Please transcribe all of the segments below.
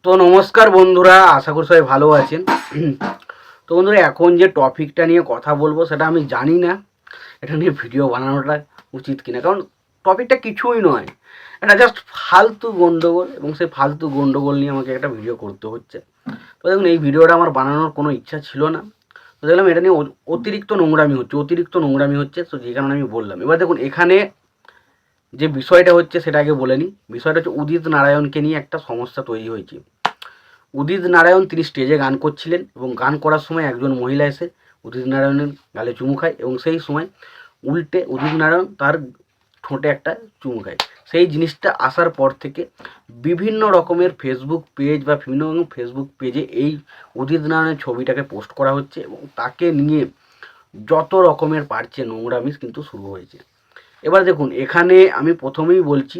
তো নমস্কার বন্ধুরা, আশা করি সবাই ভালো আছেন। তো বন্ধুরা, এখন যে টপিকটা নিয়ে কথা বলবো সেটা আমি জানি না এটা নিয়ে ভিডিও বানানোটা উচিত কিনা, কারণ টপিকটা কিছুই নয়, এটা জাস্ট ফালতু গন্ডগোল, এবং সেই ফালতু গন্ডগোল নিয়ে আমাকে একটা ভিডিও করতে হচ্ছে। তো দেখুন, এই ভিডিওটা আমার বানানোর কোনো ইচ্ছা ছিল না, তো দেখলাম এটা নিয়ে অতিরিক্ত নোংরামি হচ্ছে, তো যে কারণে আমি বললাম। এবার দেখুন, এখানে যে বিষয়টা হচ্ছে সেটা আগে বলে নিই। বিষয়টা হচ্ছে উদিত নারায়ণকে নিয়ে একটা সমস্যা তৈরি হয়েছে। উদিত নারায়ণ তিনি স্টেজে গান করছিলেন, এবং গান করার সময় একজন মহিলা এসে উদিত নারায়ণের গালে চুমু খায়, এবং সেই সময় উল্টে উদিত নারায়ণ তার ঠোঁটে একটা চুমু খায়। সেই জিনিসটা আসার পর থেকে বিভিন্ন রকমের ফেসবুক পেজ বা বিভিন্ন রকম ফেসবুক পেজে এই উদিত নারায়ণের ছবিটাকে পোস্ট করা হচ্ছে, এবং তাকে নিয়ে যত রকমের পারছে নোংরামি কিন্তু শুরু হয়েছে। এবার দেখুন, এখানে আমি প্রথমেই বলছি,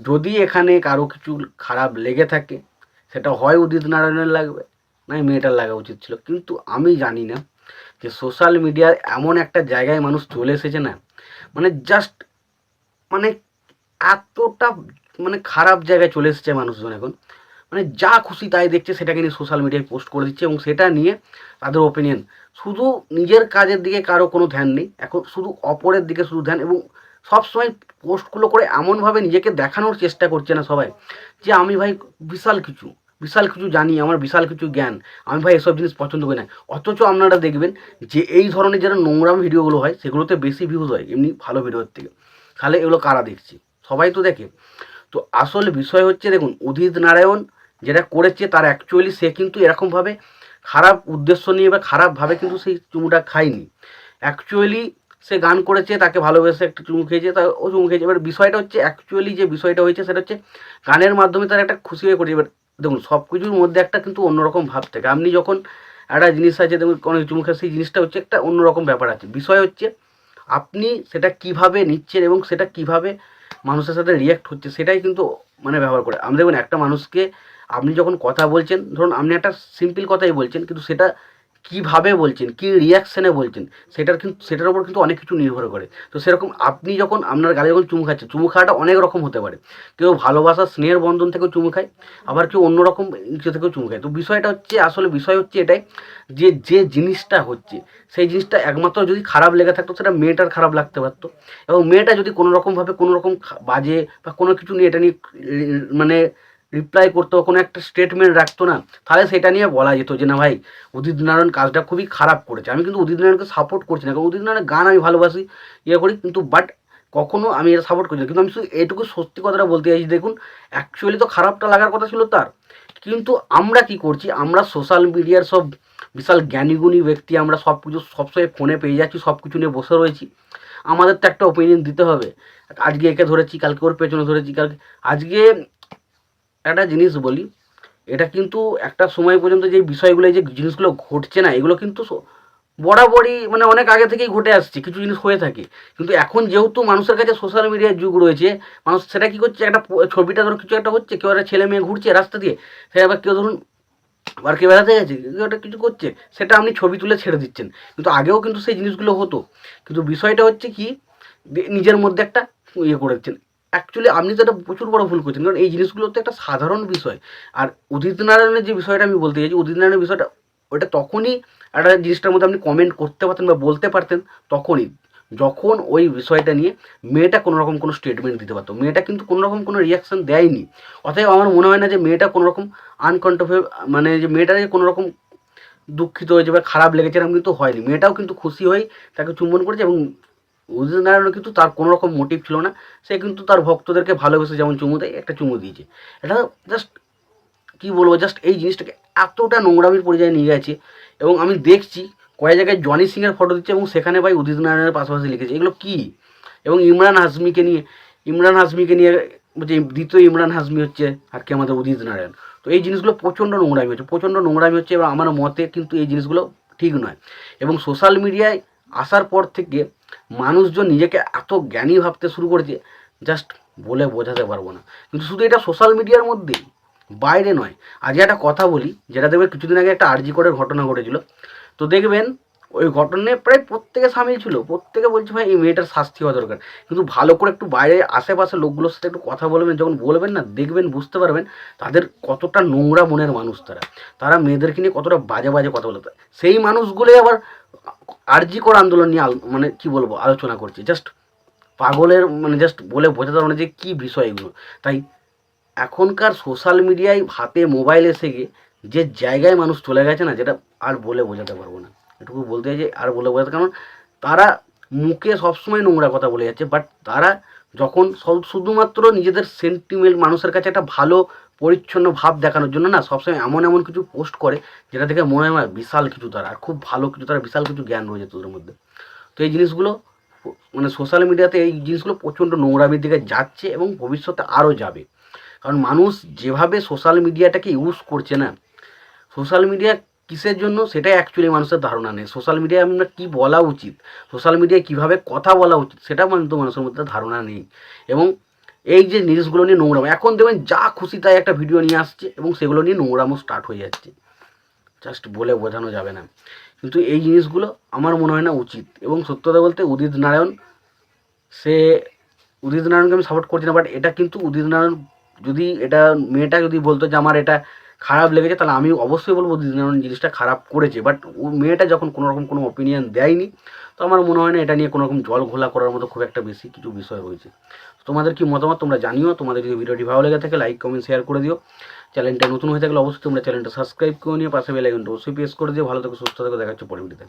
যদি এখানে কারো কিছু খারাপ লেগে থাকে সেটা হয় উদিত নারায়ণের লাগবে, নয় মেয়েটার লাগা উচিত ছিল। কিন্তু আমি জানি না যে সোশ্যাল মিডিয়ার এমন একটা জায়গায় মানুষ চলে এসেছে না, মানে জাস্ট মানে এতটা মানে খারাপ জায়গায় চলে এসেছে মানুষজন এখন, মানে যা খুশি তাই দেখছে, সেটাকে নিয়ে সোশ্যাল মিডিয়ায় পোস্ট করে দিচ্ছে, এবং সেটা নিয়ে তাদের ওপিনিয়ন। শুধু নিজের কাজের দিকে কারো কোনো ধ্যান নেই এখন, শুধু অপরের দিকে শুধু ধ্যান, এবং সবসময় পোস্টগুলো করে এমনভাবে নিজেকে দেখানোর চেষ্টা করছে না সবাই যে আমি ভাই বিশাল কিছু বিশাল কিছু জানি, আমার বিশাল কিছু জ্ঞান, আমি ভাই এসব জিনিস পছন্দ করি না। অথচ আপনারা দেখবেন যে এই ধরনের যারা নোংরাম ভিডিওগুলো হয় সেগুলোতে বেশি ভিউজ হয় এমনি ভালো ভিডিওর থেকে। তাহলে এগুলো কারা দেখছে? সবাই তো দেখে। তো আসল বিষয় হচ্ছে, দেখুন, উদিত নারায়ণ যেটা করেছে তার অ্যাকচুয়ালি সে কিন্তু এরকমভাবে খারাপ উদ্দেশ্য নিয়ে বা খারাপভাবে কিন্তু সেই চুমুটা খায়নি। অ্যাকচুয়ালি সে গান করেছে, তাকে ভালোবেসে একটা চুমু খেয়েছে, তা ও চুমু খেয়েছে। এবার বিষয়টা হচ্ছে, অ্যাকচুয়ালি যে বিষয়টা হয়েছে সেটা হচ্ছে গানের মাধ্যমে তার একটা খুশি হয়ে করেছে। এবার দেখুন, সব কিছুর মধ্যে একটা কিন্তু অন্যরকম ভাব থাকে। আপনি যখন একটা জিনিস আছে, দেখুন অনেক চুমু খায়, সেই জিনিসটা হচ্ছে একটা অন্যরকম ব্যাপার আছে। বিষয় হচ্ছে আপনি সেটা কিভাবে নিচ্ছেন এবং সেটা কিভাবে মানুষের সাথে রিয়্যাক্ট হচ্ছে, সেটাই কিন্তু মানে ব্যবহার করে। আপনি দেখুন, একটা মানুষকে আপনি যখন কথা বলছেন, ধরুন আপনি একটা সিম্পল কথাই বলছেন, কিন্তু সেটা কীভাবে বলছেন, কী রিয়াকশানে বলছেন, সেটার উপর কিন্তু অনেক কিছু নির্ভর করে। তো সেরকম আপনি যখন আপনার গালে যখন চুমু খাচ্ছেন, চুমু খাওয়াটা অনেক রকম হতে পারে। কেউ ভালোবাসা স্নেহের বন্ধন থেকেও চুমু খায়, আবার কেউ অন্য রকম কিছু থেকেও চুমু খায়। তো বিষয়টা হচ্ছে, আসলে বিষয় হচ্ছে এটাই যে যে জিনিসটা হচ্ছে সেই জিনিসটা একমাত্র যদি খারাপ লেগে থাকতো সেটা মেয়েটার খারাপ লাগতে পারতো, এবং মেয়েটা যদি কোনো রকমভাবে কোনো রকম বাজে বা কোনো কিছু নিয়ে এটা নিয়ে মানে রিপ্লাই করতো, কোনো একটা স্টেটমেন্ট রাখতো না, তাহলে সেটা নিয়ে বলা যেত যে না ভাই, উদিত নারায়ণ কাজটা খুবই খারাপ করেছে। আমি কিন্তু উদিত নারায়ণকে সাপোর্ট করছি না, কারণ উদিত নারায়ণের গান আমি ভালোবাসি, ইয়ে করি, কিন্তু বাট কখনো আমি এটা সাপোর্ট করছি না। কিন্তু আমি শুধু এটুকু সত্যি কথাটা বলতে চাইছি, দেখুন অ্যাকচুয়ালি তো খারাপটা লাগার কথা ছিল তার, কিন্তু আমরা কি করছি, আমরা সোশ্যাল মিডিয়ার সব বিশাল জ্ঞানীগুণী ব্যক্তি, আমরা সব কিছু সবসময় ফোনে পেয়ে যাচ্ছি, সব কিছু নিয়ে বসে রয়েছি। আমাদের তো একটা ওপিনিয়ন দিতে হবে। আজকে একে ধরেছি, কালকে ওর পেছনে ধরেছি, কালকে আজকে একটা জিনিস বলি, এটা কিন্তু একটা সময় পর্যন্ত যে বিষয়গুলো, যে জিনিসগুলো ঘটছে না, এগুলো কিন্তু বরাবরই মানে অনেক আগে থেকেই ঘটে আসছে, কিছু জিনিস হয়ে থাকে। কিন্তু এখন যেহেতু মানুষের কাছে সোশ্যাল মিডিয়ার যুগ রয়েছে, মানুষ সেটা কী করছে, একটা ছবিটা ধরো কিছু একটা হচ্ছে, কেউ একটা ছেলে মেয়ে ঘুরছে রাস্তা দিয়ে, সে আবার কেউ ধরুন আবার কেউ বেড়াতে গেছে, কেউ একটা কিছু করছে, সেটা আপনি ছবি তুলে ছেড়ে দিচ্ছেন। কিন্তু আগেও কিন্তু সেই জিনিসগুলো হতো। কিন্তু বিষয়টা হচ্ছে কি, নিজের মধ্যে একটা ইয়ে করেছেন। অ্যাকচুয়ালি আপনি তো একটা প্রচুর বড় ভুল করছেন, কারণ এই জিনিসগুলো তো একটা সাধারণ বিষয়। আর উদিত নারায়ণের যে বিষয়টা আমি বলতে চাইছি, উদিত নারায়ণের বিষয়টা ওটা তখনই একটা জিনিসটার মধ্যে আপনি কমেন্ট করতে পারতেন বা বলতে পারতেন, তখনই যখন ওই বিষয়টা নিয়ে মেয়েটা কোনো রকম কোনো স্টেটমেন্ট দিতে পারতো। মেয়েটা কিন্তু কোনো রকম কোনো রিয়াকশান দেয়নি। অতএব আমার মনে হয় না যে মেয়েটা কোনো রকম আনকন্ট্রোল, মানে যে মেয়েটা যে কোনো রকম দুঃখিত হয়েছে বা খারাপ লেগেছে এরকম কিন্তু হয়নি। মেয়েটাও কিন্তু খুশি হয়ে তাকে চুম্বন করেছে, এবং উদিত নারায়ণও কিন্তু তার কোনো রকম মোটিভ ছিল না। সে কিন্তু তার ভক্তদেরকে ভালোবেসে যেমন চুমু দেয়, একটা চুমু দিয়েছে। এটা জাস্ট কী বলবো, জাস্ট এই জিনিসটাকে এতটা নোংরামির পর্যায়ে নিয়ে গেছে। এবং আমি দেখছি কয়েক জায়গায় জনি সিংয়ের ফটো দিচ্ছে, এবং সেখানে ভাই উদিত নারায়ণের পাশাপাশি লিখেছে, এগুলো কী? এবং ইমরান হাশমিকে নিয়ে যে দ্বিতীয় ইমরান হাশমি হচ্ছে আর কি আমাদের উদিত নারায়ণ। তো এই জিনিসগুলো প্রচণ্ড নোংরামি হচ্ছে, এবং আমার মতে কিন্তু এই জিনিসগুলো ঠিক নয়। এবং সোশ্যাল মিডিয়ায় আসার পর থেকে মানুষজন নিজেকে এত জ্ঞানী ভাবতে শুরু করেছে, জাস্ট বলে বোঝাতে পারবো না। কিন্তু শুধু এটা সোশ্যাল মিডিয়ার মধ্যেই, বাইরে নয়। আজকে একটা কথা বলি, যেটা দেখবে কিছুদিন আগে একটা আরজি করের ঘটনা ঘটেছিল। তো দেখবেন ওই ঘটনায় প্রায় প্রত্যেকে সামিল ছিল, প্রত্যেকে বলছে ভাই এই মেয়েটার শাস্তি হওয়া দরকার। কিন্তু ভালো করে একটু বাইরে আশেপাশে লোকগুলোর সাথে একটু কথা বলবেন, যখন বলবেন না দেখবেন, বুঝতে পারবেন তাদের কতটা নোংরা মনের মানুষ। তারা মেয়েদেরকে নিয়ে কতটা বাজে বাজে কথা বলে। সেই মানুষগুলোই আবার আরজি কর আন্দোলন নিয়ে মানে কি বলবো আলোচনা করছে। জাস্ট পাগলের মানে জাস্ট বলে বোঝাতে পারবো না যে কী বিষয় এগুলো। তাই এখনকার সোশ্যাল মিডিয়ায় হাতে মোবাইল এসে গিয়ে যে জায়গায় মানুষ চলে গেছে না, যেটা আর বলে বোঝাতে পারবো না। এটুকু বলতে চাই যে আর বলে বোঝাতে, কারণ তারা মুখে সবসময় নোংরা কথা বলে যাচ্ছে, বাট তারা যখন শুধুমাত্র নিজেদের সেন্টিমেন্ট মানুষের কাছে একটা ভালো পরিচ্ছন্ন ভাব দেখানোর জন্য না সবসময় এমন এমন কিছু পোস্ট করে যেটা দেখে মনে হয় বিশাল কিছু তারা, আর খুব ভালো কিছু তারা, বিশাল কিছু জ্ঞান রয়েছে তাদের মধ্যে। তো এই জিনিসগুলো মানে সোশ্যাল মিডিয়াতে এই জিনিসগুলো প্রচণ্ড নোংরামির দিকে যাচ্ছে এবং ভবিষ্যতে আরও যাবে। কারণ মানুষ যেভাবে সোশ্যাল মিডিয়াটাকে ইউজ করছে না, সোশ্যাল মিডিয়া কিসের জন্য সেটাই অ্যাকচুয়ালি মানুষের ধারণা নেই। সোশ্যাল মিডিয়ায় আমরা কী বলা উচিত, সোশ্যাল মিডিয়ায় কীভাবে কথা বলা উচিত, সেটা কিন্তু মানুষের মধ্যে ধারণা নেই। এবং এই যে জিনিসগুলো নিয়ে নোংরামো, এখন দেখবেন যা খুশি তাই একটা ভিডিও নিয়ে আসছে এবং সেগুলো নিয়ে নোংরামো স্টার্ট হয়ে যাচ্ছে। জাস্ট বলে বোঝানো যাবে না, কিন্তু এই জিনিসগুলো আমার মনে হয় না উচিত। এবং সত্য কথা বলতে উদিত নারায়ণকে আমি সাপোর্ট করছি না, বাট এটা কিন্তু উদিত নারায়ণ যদি এটা মেয়েটা যদি বলতো যে আমার এটা খারাপ লেগেছে, তাহলে আমি অবশ্যই বলবো উদিত নারায়ণ জিনিসটা খারাপ করেছে। বাট ও মেয়েটা যখন কোনো রকম কোনো অপিনিয়ন দেয়নি, তো আমার মনে হয় না এটা নিয়ে কোনো রকম জল ঘোলা করার মতো খুব একটা বেশি কিছু বিষয় রয়েছে। তোমাদের কি মতামত তোমরা জানিও। তোমাদের যদি ভিডিওটি ভালো লেগে থাকে লাইক কমেন্ট শেয়ার করে দিও। চ্যানেলটা নতুন হয়ে থাকলে অবশ্যই তোমরা চ্যানেলটা সাবস্ক্রাইব করে নিয়ে পাশে বেল আইকনটা অবশ্যই প্রেস করে দিও। ভালো থেকো, সুস্থ থেকো, দেখা হচ্ছে পরের ভিডিওতে।